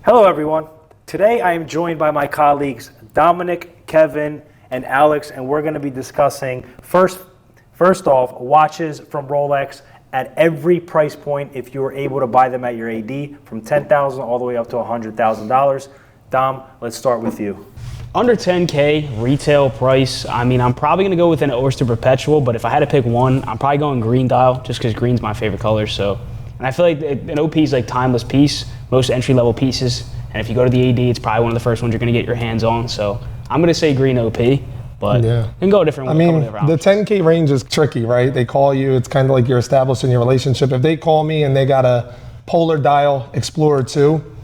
Hello, everyone. Today I am joined by my colleagues Dominic, Kevin, and Alex, and we're going to be discussing first off watches from Rolex at every price point if you were able to buy them at your AD from $10,000 all the way up to $100,000. Dom, let's start with you. Under 10K retail price, I mean, I'm probably going to go with an Oyster Perpetual, but if I had to pick one, I'm probably going green dial just because green's my favorite color. So, and I feel like an OP is like timeless piece, most entry-level pieces. And if you go to the AD, it's probably one of the first ones you're going to get your hands on. So I'm going to say green OP, but you can go a different way. I mean, the 10K range is tricky, right? They call you, it's kind of like you're establishing your relationship. If they call me and they got a Polar Dial Explorer 2,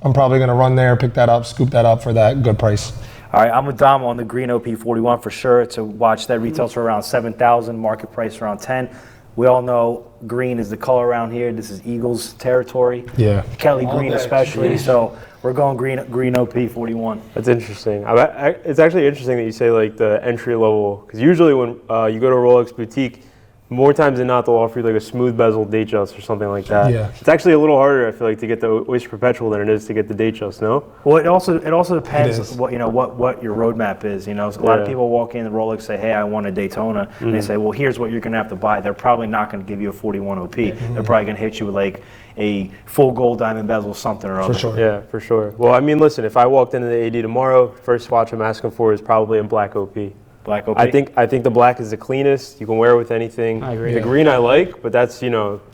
I'm probably going to run there, pick that up, scoop that up for that good price. All right, I'm with Dom on the green OP41 for sure. It's a watch that retails for around $7,000, market price around $10,000. We all know green is the color around here. This is Eagles territory. Yeah. Kelly green especially. So we're going green OP41. That's interesting. It's actually interesting that you say like the entry level, because usually when you go to a Rolex boutique, more times than not they'll offer you like a smooth bezel Datejust or something like that. Yeah. It's actually a little harder, I feel like, to get the Oyster Perpetual than it is to get the Datejust. No. Well, it also depends what your roadmap is. You know, so a lot of people walk in the Rolex say, "Hey, I want a Daytona," and they say, "Well, here's what you're going to have to buy." They're probably not going to give you a 41 OP. They're probably going to hit you with like a full gold diamond bezel, something or other. For sure. Yeah, for sure. Well, I mean, listen, if I walked into the AD tomorrow, first watch I'm asking for is probably a black OP. Black OP. I think the black is the cleanest. You can wear it with anything. I agree. The green I like, but that's a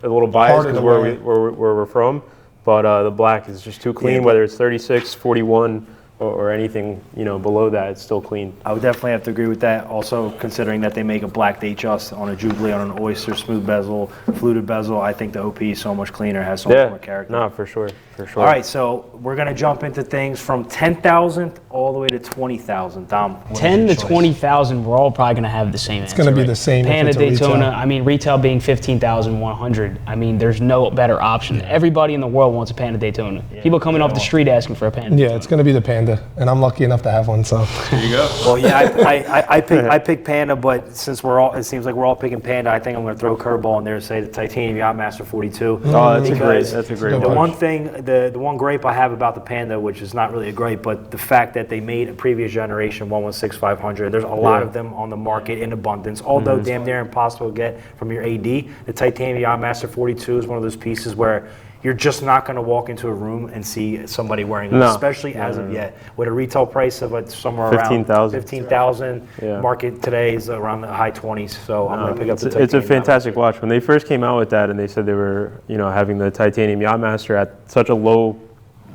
little biased because where we're from. But the black is just too clean. Whether it's 36, 41, or anything below that, it's still clean. I would definitely have to agree with that. Also, considering that they make a black Datejust on a Jubilee, on an Oyster, smooth bezel, fluted bezel, I think the OP is so much cleaner, has so much more character. No, for sure. All right, so we're gonna jump into things from 10,000 all the way to 20,000. Dom, 10 to 20,000, we're all probably going to have the same answer. It's going to be the same. Panda if it's a Daytona, retail. I mean, retail being 15,100. I mean, there's no better option. Everybody in the world wants a Panda Daytona. People coming off the street asking for a Panda. Yeah, it's going to be the Panda, and I'm lucky enough to have one. So There you go. Well, yeah, I pick Panda, but since it seems like we're all picking Panda, I think I'm gonna throw a curveball in there and say the Titanium Yachtmaster 42. Oh, that's a great Good The one. one thing, the one gripe I have about the Panda, which is not really a gripe, but the fact that they made a previous generation 116-500. There's a lot of them on the market in abundance, although damn near impossible to get from your AD. The Titanium Yachtmaster 42 is one of those pieces where you're just not going to walk into a room and see somebody wearing it, especially as of yet. With a retail price of somewhere around 15,000, market today is around the high 20s. So I'm going to pick up the Titanium. It's a fantastic watch. When they first came out with that, and they said they were, having the Titanium Yachtmaster at such a low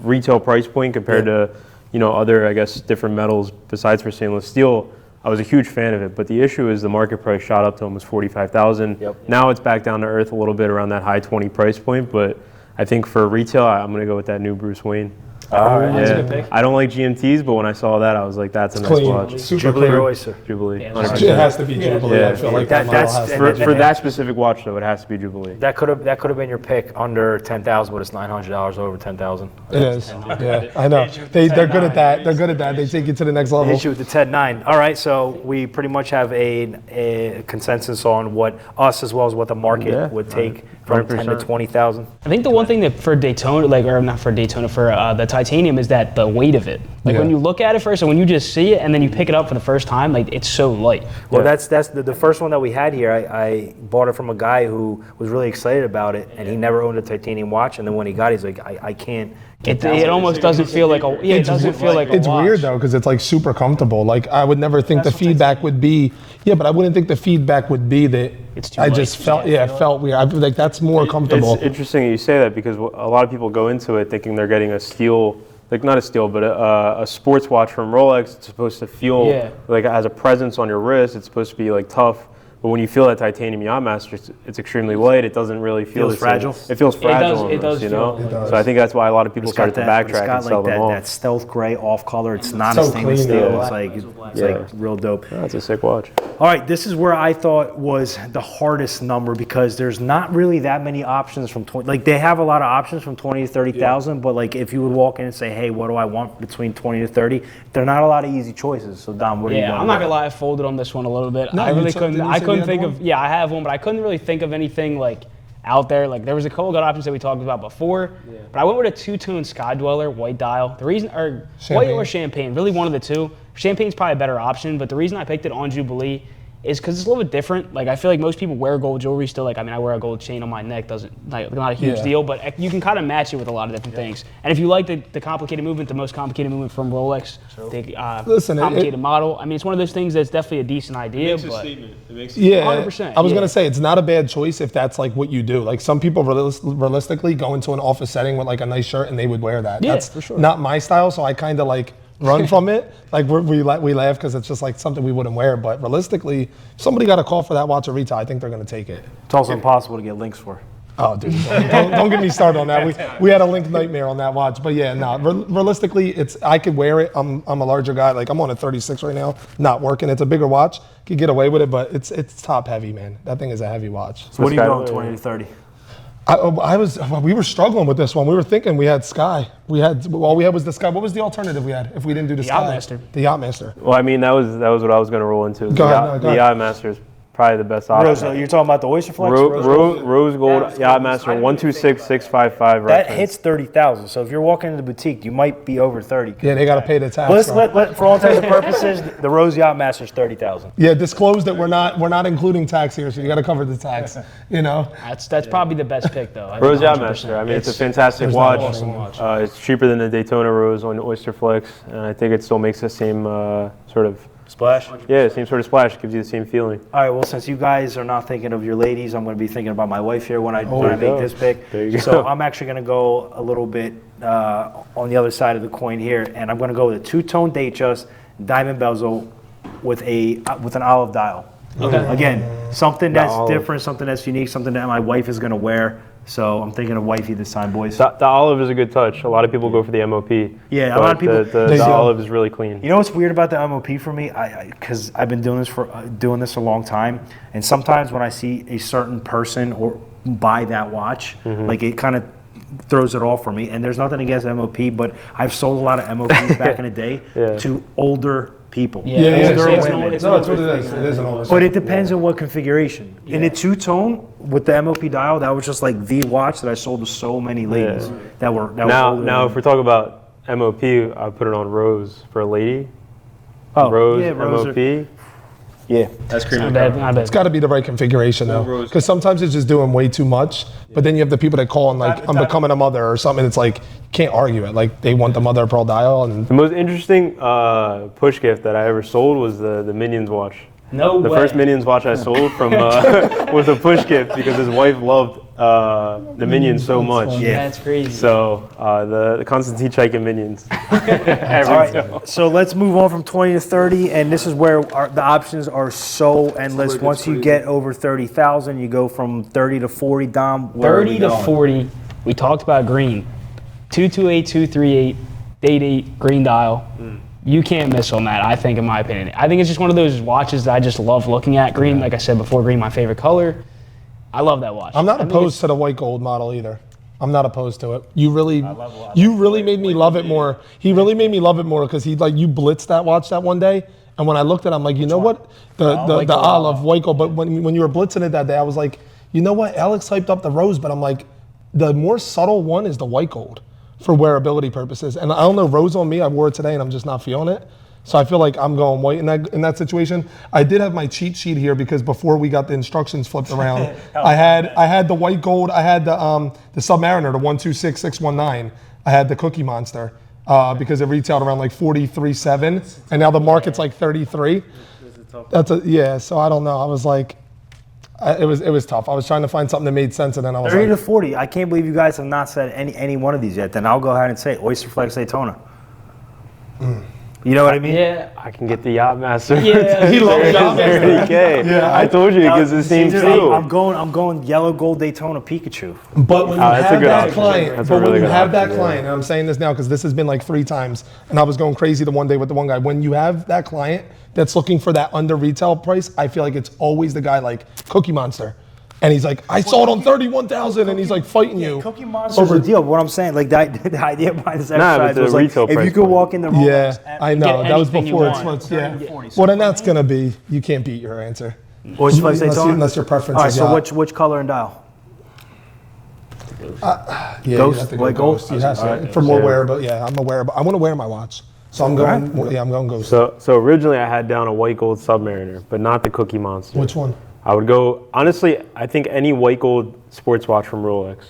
retail price point compared to, other, I guess, different metals besides for stainless steel, I was a huge fan of it. But the issue is the market price shot up to almost 45,000. Now it's back down to earth a little bit around that high 20 price point, but I think for retail, I'm going to go with that new Bruce Wayne. That's a good pick. I don't like GMTs, but when I saw that, I was like, that's a nice watch. Super Jubilee clean. or Oyster? Jubilee. Yeah, 100%. It has to be Jubilee. Yeah. I feel like That- that model that's- has to and For that specific watch, though, it has to be Jubilee. That could have been your pick under 10,000, but it's $900 over 10,000. It is. Yeah, I know. They're good at that. They're good at that. They take you to the next level. Hit you with the 10-9. All right, so we pretty much have a consensus on what us as well as what the market would take from 10 to 20,000. I think the one thing that for Daytona, or not for Daytona, for the Titanium is that the weight of it. Like when you look at it first and when you just see it and then you pick it up for the first time, like it's so light. Well, that's the first one that we had here. I bought it from a guy who was really excited about it, and he never owned a titanium watch. And then when he got it, he's like, I can't. It almost doesn't feel like a. Yeah, it doesn't feel like a It's watch. weird though, because it's like super comfortable. Like I would never think the feedback would be. Yeah, but I wouldn't think the feedback would be that. It's too I light. just felt. Yeah, it felt weird. I feel like that's more comfortable. It's interesting that you say that because a lot of people go into it thinking they're getting a steel, like not a steel, but a sports watch from Rolex. It's supposed to feel like it has a presence on your wrist. It's supposed to be like tough. But when you feel that Titanium Yachtmaster, it's extremely light. It doesn't really feel Feels fragile. It feels fragile. It does you feel know. like So I think that's why a lot of people started to backtrack and sell them off. That stealth gray off color. It's not So a stainless clean, steel. yeah. It's like real dope. That's a sick watch. All right, this is where I thought was the hardest number because there's not really that many options from 20. Like they have a lot of options from 20 to 30,000, but like if you would walk in and say, hey, what do I want between 20 to 30? There are not a lot of easy choices. So Dom, what do you want? I'm not gonna lie, I folded on this one a little bit. No, I really you couldn't. didn't I say couldn't the think other of. Yeah, I have one, but I couldn't really think of anything like out there. Like there was a couple good options that we talked about before, but I went with a two-tone Sky Dweller white dial. The reason, or white or champagne, really one of the two. Champagne's probably a better option, but the reason I picked it on Jubilee is because it's a little bit different. Like I feel like most people wear gold jewelry still. Like I wear a gold chain on my neck, not a huge deal, but you can kind of match it with a lot of different things. And if you like the complicated movement, the most complicated movement from Rolex, the complicated model. I mean, it's one of those things that's definitely a decent idea. It makes a but statement. It makes 100%. I was gonna say it's not a bad choice if that's like what you do. Like some people realistically go into an office setting with like a nice shirt and they would wear that. Yeah, That's for sure. not my style, so I kind of like run from it. Like we laugh because it's just like something we wouldn't wear. But realistically, if somebody got a call for that watch at retail, I think they're gonna take it. It's also impossible to get links for. Oh, dude, don't get me started on that. We had a link nightmare on that watch. But yeah, no, realistically, I could wear it. I'm a larger guy. Like I'm on a 36 right now, not working. It's a bigger watch. Could get away with it, but it's top heavy, man. That thing is a heavy watch. So what are you going, 20 to 30? We were struggling with this one. We were thinking we had Sky. All we had was the Sky. What was the alternative we had if we didn't do the Sky? Yachtmaster. The Yachtmaster. Well, I mean, that was what I was going to roll into. Go ahead. The Yachtmaster is probably the best option. You're talking about the Oyster Flex? Rose Gold Yachtmaster 126655. That hits 30,000. So if you're walking into the boutique, you might be over 30. Yeah, they got to pay the tax. For all intents and purposes, the Rose Yachtmaster is 30,000. Yeah, disclose that we're not including tax here, so you got to cover the tax. You know. That's probably the best pick though. Rose Yachtmaster. I mean, it's a fantastic watch. Awesome watch. It's cheaper than the Daytona Rose on Oyster Flex, and I think it still makes the same sort of Splash? Yeah, same sort of splash. Gives you the same feeling. All right, well, since you guys are not thinking of your ladies, I'm going to be thinking about my wife here when I make this pick. There you So go. I'm actually going to go a little bit on the other side of the coin here, and I'm going to go with a two-tone Datejust diamond bezel with an olive dial. Okay. Again, something that's olive. different, something that's unique, something that my wife is going to wear. So I'm thinking of wifey this time, boys. The olive is a good touch. A lot of people go for the MOP. Yeah, a but lot of people- The olive is really clean. You know what's weird about the MOP for me? Because I've been doing this a long time, and sometimes when I see a certain person or buy that watch, like it kind of throws it off for me. And there's nothing against MOP, but I've sold a lot of MOPs back in the day to older people. It's Older what women. it is. It is an older. But it depends on what configuration. In the two-tone with the MOP dial, that was just like the watch that I sold to so many ladies that were Now, older if than we're talking about MOP, I put it on Rose for a lady. Oh, Rose, yeah, Rose MOP. Yeah. That's cream. Not bad. It's got to be the right configuration though, because sometimes it's just doing way too much. But then you have the people that call and like, I'm becoming a mother or something. It's like you can't argue it. Like they want the mother of pearl dial, and The most interesting push gift that I ever sold was the Minions watch. No The way. first Minions watch I sold from was a push gift because his wife loved the Minions so much. Yeah. That's crazy. So the Konstantin Chaikin Minions. All right, so let's move on from 20 to 30, and this is where the options are so endless. Once you get over 30,000, you go from 30 to 40. Dom, where are we 30 to going? 40. We talked about green. 228238, date 8, green dial. You can't miss on that, I think, in my opinion. I think it's just one of those watches that I just love looking at. Green, like I said before, green, my favorite color. I love that watch. I'm not I think opposed to the white gold model either. I'm not opposed to it. You really made me love it more. He really made me love it more because you blitzed that watch that one day, and when I looked at it, I'm like, you know what, the olive white gold. But when you were blitzing it that day, I was like, you know what, Alex hyped up the rose, but I'm like, the more subtle one is the white gold for wearability purposes. And I don't know, rose on me, I wore it today and I'm just not feeling it. So I feel like I'm going white in that situation. I did have my cheat sheet here because before we got the instructions flipped around, I had the white gold, I had the Submariner, the 126619. I had the Cookie Monster because it retailed around like 43.7, and now the market's like 33. So I don't know. I was like, it was tough. I was trying to find something that made sense, and then I was 30 like, to 40. I can't believe you guys have not said any one of these yet. Then I'll go ahead and say it. Oyster Flex Daytona. You know what I mean? Yeah. I can get the Yachtmaster. Yeah. he loves Yachtmaster. 30K. Yeah, I told you it gives the same feel. I'm going yellow gold Daytona Pikachu. But when you that's a have good that option. client, That's a really good that option, client, and I'm saying this now because this has been like 3 times, and I was going crazy the one day with the one guy. When you have that client that's looking for that under retail price, I feel like it's always the guy like Cookie Monster. And he's like, I saw it on 31,000, and he's like fighting you. Cookie Monster's the deal. What I'm saying, like the idea behind this exercise but the was like, retail if you price could point. walk in the Rolex Yeah, I know. get That was anything you before want. it's Well, then that's gonna be, you can't beat your answer. Oyster Flex Unless Daytona. your preference All right, is so yacht. which color and dial? Yeah, Ghost, you have to go white gold? Ghost. You have to. Alright. For more wearable, yeah, I'm a wearable. I want to wear my watch. So I'm going, I'm going Ghost. So originally I had down a white gold Submariner, but not the Cookie Monster. Which one? I would go, honestly, I think any white gold sports watch from Rolex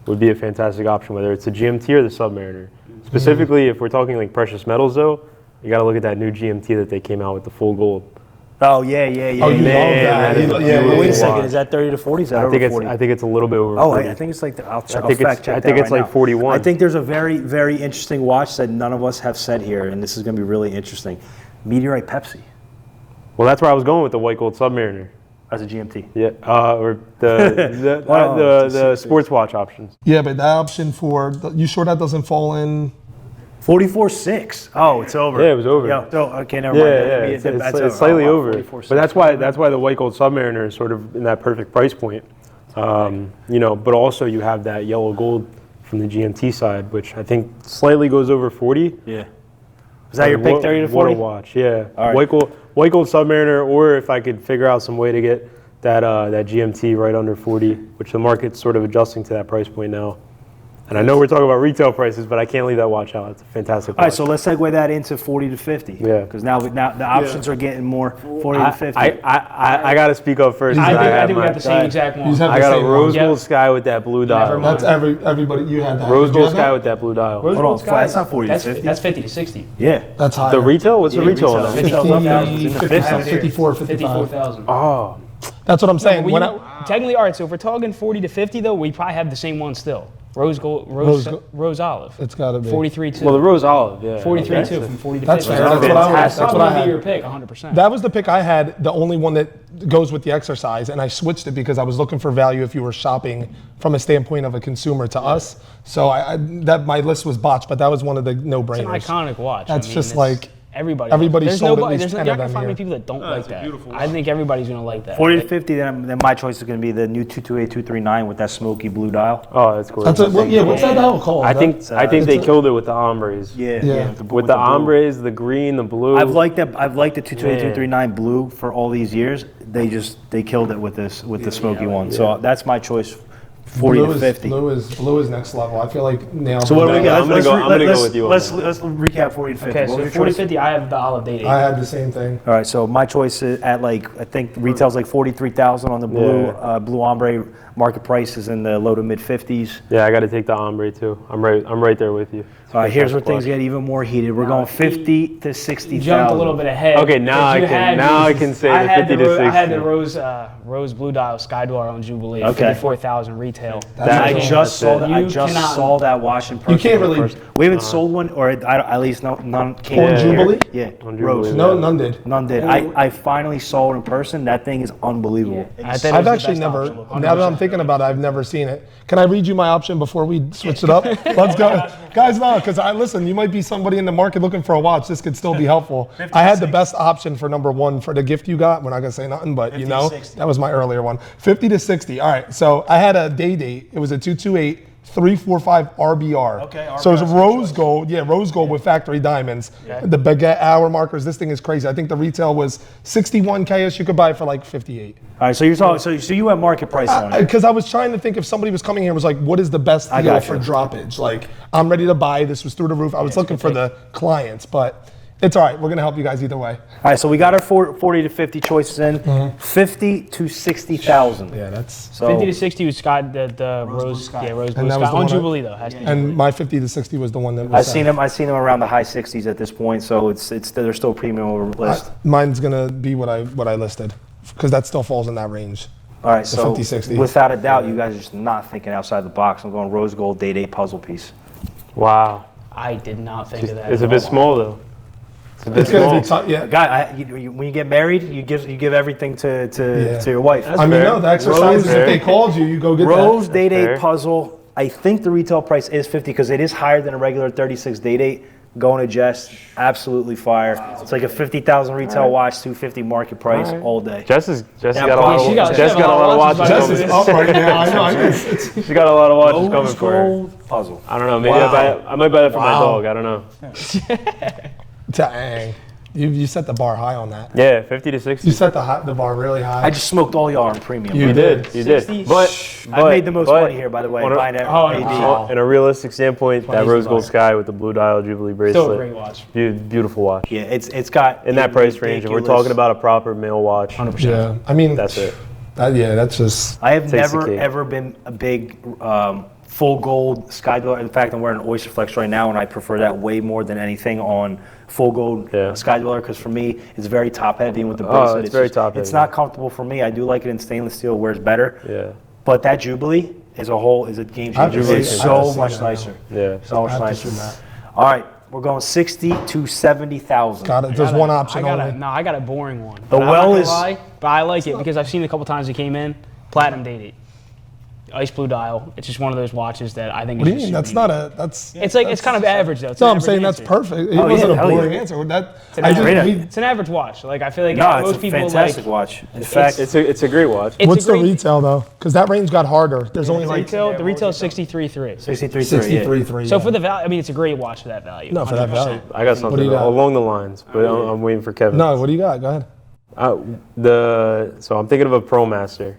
would be a fantastic option, whether it's a GMT or the Submariner. Specifically, if we're talking like precious metals though, you got to look at that new GMT that they came out with, the full gold. Oh, yeah. Oh, you Man, love that that. is a Yeah, Wait a beautiful second, watch. is that 30 to 40? Is that I think over it's 40? I think it's a little bit over. Oh, 40. I think it's like, I'll think it's- fact check I that think it's right like now. 41. I think there's a very, very interesting watch that none of us have said here, and this is going to be really interesting. Meteorite Pepsi Well, that's where I was going with the white gold Submariner. as a GMT. Yeah, or the sports watch options. Yeah, but that option you sure that doesn't fall in? 44.6. Oh, it's over. Yeah, it was over. Yeah. Oh, okay, never Yeah, mind. yeah, Maybe that's it's slightly wow, over. 44.6. But that's why the white gold Submariner is sort of in that perfect price point. But also you have that yellow gold from the GMT side, which I think slightly goes over 40. Yeah. Is that your pick, 30 to 40? What a watch, yeah. All right. White gold Submariner, or if I could figure out some way to get that GMT right under 40, which the market's sort of adjusting to that price point now. And I know we're talking about retail prices, but I can't leave that watch out. It's a fantastic watch. All right, so let's segue that into 40 to 50. Yeah. Because now the options are getting more 40 to 50. I got to speak up first. 'cause I have think we my- got the same exact You one. just have I the got a same rose one. gold sky with that blue dial. Never mind. That's everybody. You had that. Rose Did you gold have sky that? with that blue dial. Rose Hold gold on, sky, that's not 40 to 50. That's 50 to 60. Yeah. That's high. The retail? What's the retail on that? 54, 55. 54,000. Oh, That's what I'm saying. Technically, all right, so if we're talking 40 to 50, though, we probably have the same one still. Rose gold, rose olive. It's got to be. 43.2. well, the rose olive, yeah. 43.2 from 40 to That's 50. fair. That's what I was. That's That's what probably I gonna be your had. pick, 100%. That was the pick I had. The only one that goes with the exercise, and I switched it because I was looking for value if you were shopping from a standpoint of a consumer to us. So my list was botched, but that was one of the no-brainers. It's an iconic watch. That's just it's- like everybody. There's sold at nobody. least There's no, 10 you're of not gonna them find many here. people that don't like that. I think everybody's gonna like that. 40 to 50, then my choice is going to be the new 228-239 with that smoky blue dial. Oh, that's cool. What's that dial called? I think they killed it with the ombres. Yeah. With the ombres, the green, the blue. I've liked the 228-239 blue for all these years. They killed it with the smoky one. So that's my choice. 40 to 50. Blue is next level. I feel like nailed. So what do we got? I'm gonna go with you on Let's that. recap 40 to 50. Okay, What so was your 40 choice? 50, I have the olive date. I had the same thing. All right, so my choice is at I think retail's like 43,000 on the blue. Yeah. Blue ombre market price is in the low to mid 50s. Yeah, I got to take the ombre too. I'm right there with you. All right, here's where Fantastic things watch. get even more heated. We're going 50 to 60,000. Jumped a little bit ahead. Okay, now because I can say the 50 to 60. I had the rose blue dial Skydweller on Jubilee. Okay. 54,000 retail. I just saw that. I You just cannot- saw that watch in person. can't really- We haven't sold one, or at least none came On in here. Jubilee? Yeah, On Rose. Jubilee. No, none did. None did. I finally saw it in person. That thing is unbelievable. I've actually never. Now that I'm thinking about it, I've never seen it. Can I read you my option before we switch it up? Let's go, guys. No, because listen. You might be somebody in the market looking for a watch. This could still be helpful. I had the best option for number one for the gift you got. We're not gonna say nothing, but that was my earlier one. 50 to 60. All right. So I had a day date. It was a 228-345 RBR. Okay, So it was RBR 's a good rose gold. Yeah, rose gold with factory diamonds. The baguette hour markers. This thing is crazy. I think the retail was 61K. You could buy it for like 58. All right, so you're talking. So you have market price on it. Because I was trying to think if somebody was coming here and was like, what is the best deal got for you. droppage? Like, I'm ready to buy. This was through the roof. I was looking for the clients, but it's all right. We're going to help you guys either way. All right, so we got our 40 to 50 choices in. 50 to 60,000. Yeah, that's. So 50 to 60 was Scott, the rose blue And sky. that was the On one Jubilee, though. Has to be. And my 50 to 60 was the one that was. I've seen them around the high 60s at this point. So they're still premium over list. Mine's going to be what I listed because that still falls in that range. All right, so 50, 60. without a doubt, you guys are just not thinking outside the box. I'm going rose gold day date puzzle piece. Wow. I did not think of that. It's a at bit all. small though. It's a bit It's going to be small. tough. Yeah. Guy, when you get married, you give everything to your wife. I mean, no, the exercises, if they called you, you go get Rose that. day date fair. puzzle. I think the retail price is 50 because it is higher than a regular 36 day date. Going to Jess, absolutely fire. It's like a 50,000 retail watch, 250 market price all day. Jess got a lot she of got- Jess she got a lot of watches Jess coming. is up right now. I know. She got a lot of watches coming Rose for her. gold puzzle. I don't know. Maybe Wow. I might buy that for my Wow. dog. I don't know. Dang. You set the bar high on that. Yeah, 50 to 60. You set the bar really high. I just smoked all y'all on premium. You did. You did. 60? But I made the most but money here, by the way. on a- Buying that AD. In a realistic standpoint, that Twenty's rose the gold bar. sky with the blue dial Jubilee bracelet. Still a great watch. Beautiful watch. Yeah, it's got In that price range, if we're talking about a proper male watch, 100%. Yeah, I mean, that's it. that's just. I have Takes the never cake. ever been a big full gold sky dweller. In fact, I'm wearing an Oyster Flex right now, and I prefer that way more than anything on full gold sky dweller because for me, it's very top heavy and with the bracelet. It's very top heavy. It's not comfortable for me. I do like it in stainless steel, it wears better. Yeah. But that Jubilee is a game changer. Jubilee It's is so nice. much nicer. Yeah. So much I have to nicer. see that. All right, we're going 60 to 70,000. Got it. There's one option only. I got a boring one. The But I'm not well gonna is- lie, but I like it because I've seen it a couple times it came in. Platinum dated. Ice blue dial. It's just one of those watches that I think What do is you just mean? That's super not unique. a. That's. It's like it's kind of average though. It's No, an I'm average saying that's answer. perfect. It Oh, wasn't yeah, a hell boring yeah. answer. That It's an I just average- we- It's an average watch. Like I feel like No, most it's a people fantastic like. watch. In fact, It's a great watch. It's What's a the great, retail though? Because that range got harder. There's only like The retail is 63.3. 63.3. So for the value, I mean, it's a great watch for that value. No, for that 100%. value. I got do something you got? along the lines, but I'm waiting for Kevin. No, what do you got? Go ahead. So I'm thinking of a Pro Master,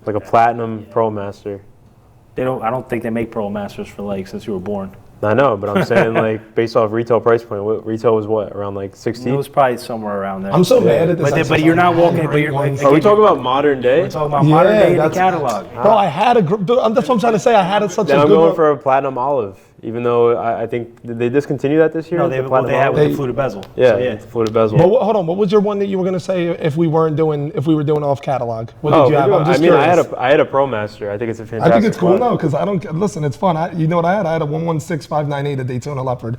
like a platinum Pro Master. I don't think they make Pearl Masters for like since you were born. I know, but I'm saying like based off retail price point. Retail was what, around like 60? It was probably somewhere around there. I'm so mad at this. But you're not walking. But Great you're ones. Are we talking about modern day? We're talking about modern day in the that's- catalog. Bro, I had that's what I'm trying to say. I had such Then a I'm good going one. for a platinum olive, even though I think did they discontinue that this year. No, the they platinum had olive? with the fluted bezel. Yeah, So, yeah. the fluted bezel. But hold on, what was your one that you were gonna say if we were doing off catalog? What Oh, did you have? I'm just I mean, curious. I had a Pro Master. I think it's a I fantastic. think it's cool watch. though, because I don't listen. It's fun. You know what I had? I had a 116598 a Daytona Leopard.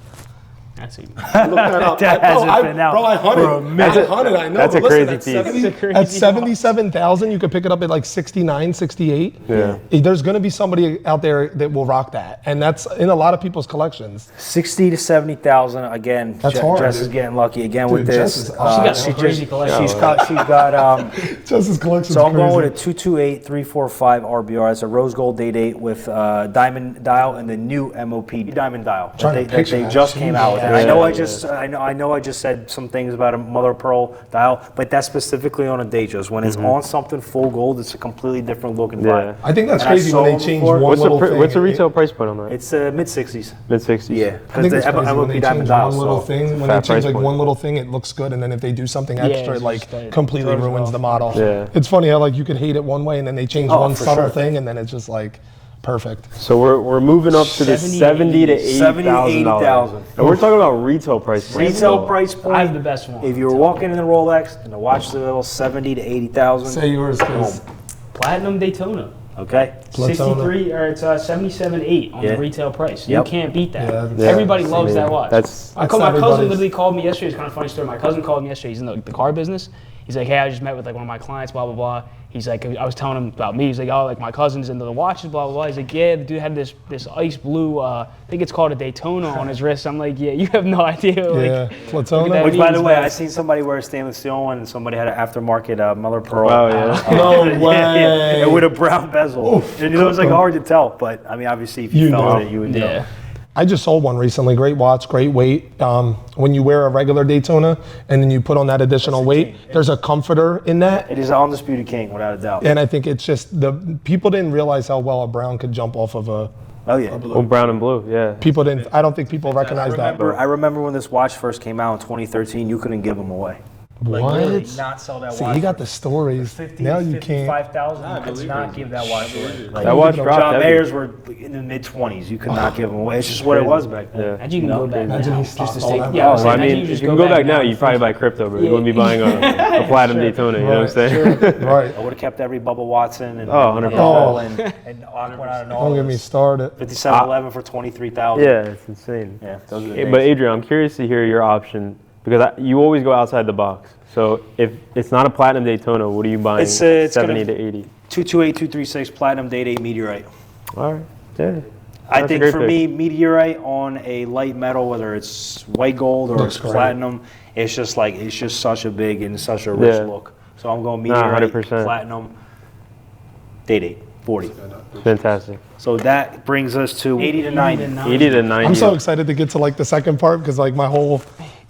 That's it. I looked that up. That hasn't been out I hunted. for a minute. I hunted. I know. That's a but listen, crazy at piece. 70 That's a crazy At 77,000, you could pick it up at like 69, 68. Yeah. There's going to be somebody out there that will rock that, and that's in a lot of people's collections. 60 to 70,000 again. That's hard, Jess is dude. getting lucky again with Dude, Jess this. is awesome. She got some crazy collection. She's got Just his collection's so I'm crazy. going with a 228345 RBR. It's a rose gold day date with diamond dial and the new MOP diamond dial that Trying to they picture that. just came out with. And Yeah. I know I just said some things about a mother of pearl dial, but that's specifically on a Datejust. When it's on something full gold, it's a completely different look and vibe. Yeah. I think that's And I crazy saw when they them change before. one little thing. What's the retail price point on that? It's mid 60s. Mid 60s. Yeah, I because think the it's crazy when MOP they diamond change dial. one little So thing. When Fat they price change like point. one little thing, it looks good, and then if they do something it's extra, it just like like completely throws it ruins off. the model. Yeah. It's funny how like you could hate it one way, and then they change Oh, one for subtle sure. thing, and then it's just like perfect. So we're moving up to the 70 to 80,000 dollars. 80,000. And we're talking about retail price. point. Retail price point. I have the best one. If you were walking in the Rolex and the watch the little 70 to 80,000. Say yours, cause Platinum Daytona. Okay. Daytona. 63 or it's 77.8 on Yeah. the retail price. Yep. You can't beat that. Yeah, Yeah. Everybody I loves mean, that watch. That's My cousin everybody's- literally called me yesterday. It's kind of a funny story. My cousin called me yesterday. He's in the car business. He's like, hey, I just met with like one of my clients, blah, blah, blah. He's like, I was telling him about me. He's like, oh, like my cousin's into the watches, blah, blah, blah. He's like, yeah, the dude had this ice blue, I think it's called a Daytona on his wrist. I'm like, yeah, you have no idea. Like, yeah, Platona. that. Which, by the means, way, man. I seen somebody wear a stainless steel one, and somebody had an aftermarket mother of pearl. Wow, yeah. No Yeah, way. and with a brown bezel. And it was like hard to tell, but I mean, obviously, if you You felt know. it, you would yeah. know. I just sold one recently. Great watch, great weight. When you wear a regular Daytona and then you put on that additional weight, there's a comforter in that. It is an undisputed king, without a doubt. And I think it's just the people didn't realize how well a brown could jump off of a. Oh yeah. oh, brown and blue. Yeah. People didn't. I don't think people recognize that. I remember when this watch first came out in 2013, you couldn't give them away. What? Really not sell that See, watch. he got the stories. 50, Now you can't. 55,000, you could not give that watch away. Like, That watch John dropped heavy. Mayers were in the mid-20s. You could not give them away. It's just what it was back then. Yeah. Imagine you can go back Imagine now. he Just stopped to all stay. that Yeah, I was money. Well, I saying, mean, imagine you if just you can go back now, and you probably buy crypto, but you wouldn't be buying a platinum Daytona. You know what I'm saying? Right. I would have kept every Bubba Watson and Oh, 100%. Paul and Aqua out of Don't get me started. 5711 for 23,000. Yeah, it's insane. Yeah, those are the Hey, days. but Adrian, I'm curious to hear your option because you always go outside the box. So if it's not a platinum Daytona, what are you buying? It's 70 gonna- to 80. 228236 Platinum Day Date Meteorite. All right. Yeah. I That's a think great for pick. me, meteorite on a light metal, whether it's white gold or Looks it's great. platinum, it's just such a big and such a rich Yeah. look. So I'm going Nah, meteorite, 100%. platinum, day date, 40. Fantastic. So that brings us to 80 to 90. 80 to 90. I'm so excited to get to like the second part because like my whole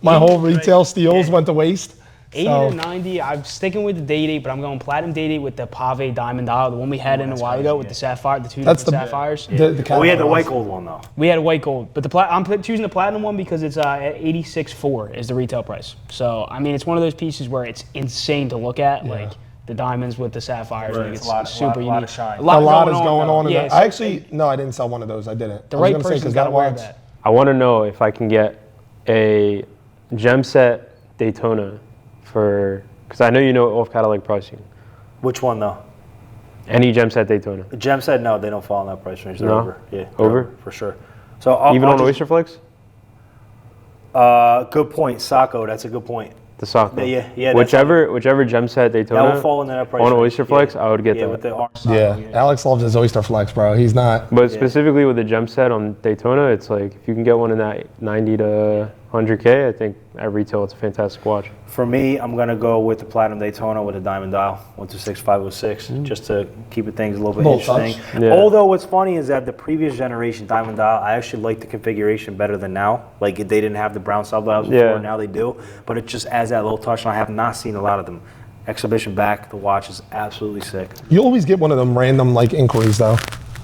My whole retail steals went to waste. 80 So- to 90, I'm sticking with the date 8, but I'm going platinum date 8 with the pave diamond dial, the one we had in a while ago with the sapphire, the two That's different the- sapphires. Well, we had the catalog. white gold one though. We had a white gold, but I'm choosing the platinum one because it's at 86.4 is the retail price. So I mean, it's one of those pieces where it's insane to look at, like the diamonds with the sapphires. Like, it's super unique. lot of shine. A lot is going though. on. In Yeah, that. it's- I actually, no, I didn't sell one of those. I didn't. the I was right gonna say, person's 'cause got to wear watch- that. I want to know if I can get a gem set Daytona for, because I know you know off catalog pricing. Which one though? Any gem set Daytona. The Gem said no, they don't fall in that price range. They're No? over. Yeah, they're Over? for sure. So I'll, Even I'll on just- Oyster Flex? Good point, Sacco. That's a good point. The Socko. Yeah, that's whichever gem set Daytona That will fall into that price on range. Oyster Flex, Yeah. I would get Yeah, that. with the orange. Yeah, Alex loves his Oyster Flex, bro. He's not. But specifically with the gem set on Daytona, it's like if you can get one in that 90 to 100K, I think at retail it's a fantastic watch. For me, I'm gonna go with the Platinum Daytona with a diamond dial, 126506, just to keep it things a little bit Little interesting. touch. Yeah. Although what's funny is that the previous generation diamond dial, I actually like the configuration better than now. Like they didn't have the brown sub dials before, Yeah. now they do. But it just adds that little touch, and I have not seen a lot of them. Exhibition back, the watch is absolutely sick. You always get one of them random like inquiries though.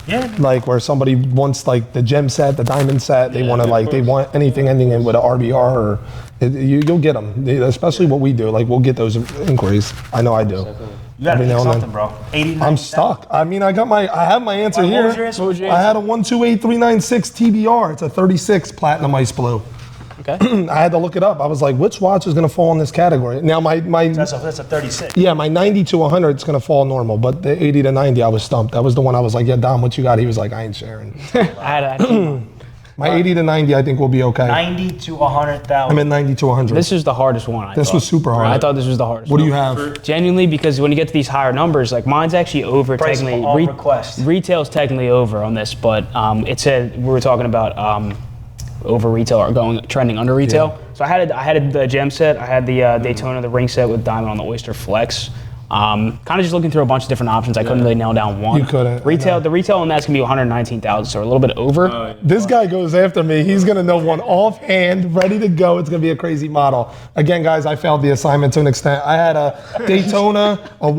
Yeah. Like where somebody wants like the gem set, the diamond set. They want to like they want anything ending in with an RBR or you'll get them. Especially what we do. Like we'll get those inquiries. I know I do. You gotta Every pick now and then. something, bro. 89. I'm stuck. I mean, I have my answer What here. was your answer? What was your I had a 128396 TBR. It's a 36 platinum ice blue. Okay. I had to look it up. I was like, which watch is going to fall in this category? Now my That's a 36. yeah, my 90 to 100 is going to fall normal, but the 80 to 90, I was stumped. That was the one I was like, yeah, Dom, what you got? He was like, I ain't sharing. I had My 80 to 90, I think will be okay. 90 to 100,000. I'm at 90 to 100. this is the hardest one. I This thought. was super hard. I thought this was the hardest. What do one. you have? Genuinely, because when you get to these higher numbers, like mine's actually over Price technically. on request. Retail's technically over on this, but it said we were talking about over retail or trending under retail. So I had the gem set, I had the Daytona, the ring set with diamond on the Oyster Flex. Kind of just looking through a bunch of different options. I couldn't really nail down one. You couldn't, I Retail, know. the retail on that's gonna be 119,000, so a little bit over. This guy goes after me. He's going to know one offhand, ready to go. It's going to be a crazy model. Again, guys, I failed the assignment to an extent. I had a Daytona, a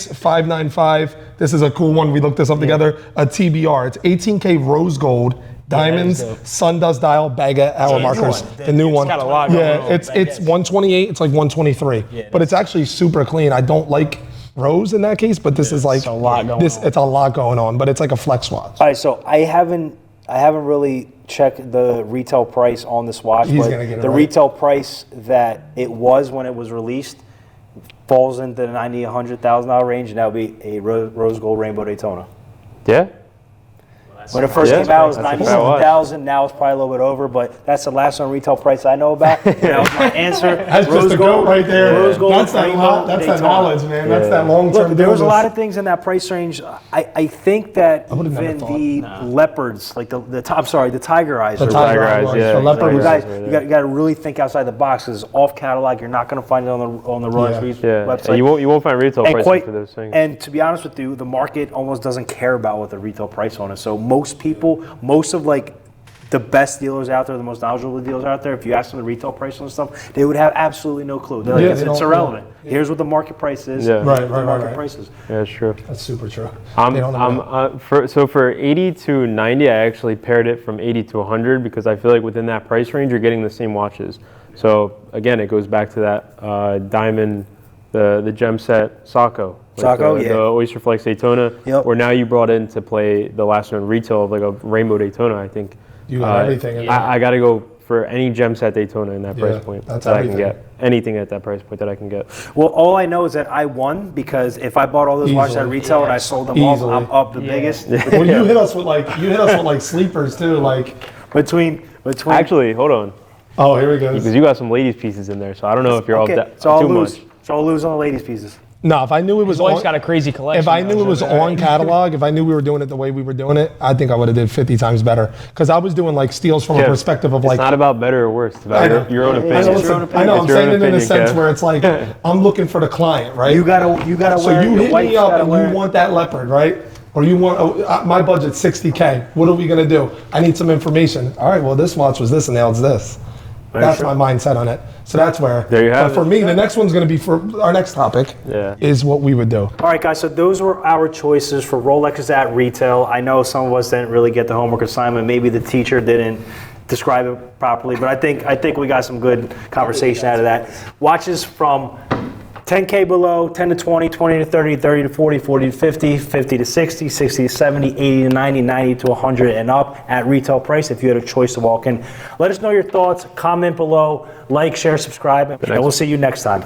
126595. This is a cool one. We looked this up together. A TBR. It's 18K rose gold. Diamonds, that is dope. Sundust dial, baguette, hour the new markers. one. The new one. got a lot going Yeah, on. it's 128. It's like 123. But it's actually super clean. I don't like rose in that case, but this is like a lot going on. It's a lot going on, but it's like a flex watch. All right, so I haven't really checked the retail price on this watch, He's but gonna get it the right. retail price that it was when it was released falls into the $90,000 $100,000 range, and that would be a rose gold rainbow Daytona. Yeah? When it first Yeah, came out, it was that's a fair watch. 97,000. Now it's probably a little bit over, but that's the last on retail price I know about. That was my answer. That's just a goat right there. Rose gold, That's that, rainbow, that's that Daytona. knowledge, man. That's that long-term Look, there was a business. lot of things in that price range. I think that would've never even thought. the leopards, like the tiger eyes, The are tiger eyes, eyes, yeah. the leopard you was- guys, Right you there. got to really think outside the box. Because off catalog, you're not going to find it on the Rolex Yeah. website. You won't find retail And prices for those things. And to be honest with you, the market almost doesn't care about what the retail price on it. So most of like the best dealers out there, the most knowledgeable dealers out there, if you ask them the retail price on stuff, they would have absolutely no clue. They're like, Yeah, it's, they it's don't- irrelevant. Here's what the market price is. Yeah. Here's Right, what right, the market right. price is. Yeah, that's true. That's super true. They don't know that. So for 80 to 90, I actually paired it from 80 to 100 because I feel like within that price range, you're getting the same watches. So again, it goes back to that diamond, the gem set Sacco. Sacco, the, yeah. The Oyster Flex Daytona, Yep. where now you brought in to play the last one retail of like a rainbow Daytona, I think. You got everything in there. I got to go for any gem set Daytona in that Yeah, price point that's that I everything. can get. Anything at that price point that I can get. Well, all I know is that I won because if I bought all those watches at Easily. retail and I sold them Easily. all, I'm up the biggest. Well, you hit us with like sleepers too. Like, Between Actually, hold on. oh, here we go. Because you got some ladies pieces in there, so I don't know if you're okay, all so I'll too lose. much. So I'll lose on the ladies' pieces. No, if I knew it was His wife's on, got a crazy collection. if I knew though, it was so- on catalog, if I knew we were doing it the way we were doing it, I think I would have did 50 times better. Because I was doing like steals from a Yeah, perspective of it's like. not about better or worse. It's I know. about your own I opinion. know, It's your own listen, I know. It's I'm your saying own it in a opinion, sense Kev. where it's like I'm looking for the client, right? You gotta So wear. you your hit wife's me up gotta and wear. you want that leopard, right? Or you want my budget's 60K. What are we gonna do? I need some information. All right, well this watch was this and now it's this. That's true. my mindset on it. So that's where. There you have But for it. me, the next one's going to be for our next topic. Yeah. Is what we would do. All right, guys, so those were our choices for Rolexes at retail. I know some of us didn't really get the homework assignment. Maybe the teacher didn't describe it properly, but I think we got some good conversation out of that. Watches from 10K below, 10 to 20, 20 to 30, 30 to 40, 40 to 50, 50 to 60, 60 to 70, 80 to 90, 90 to 100 and up at retail price if you had a choice to walk in. Let us know your thoughts, comment below, like, share, subscribe, and we'll see you next time.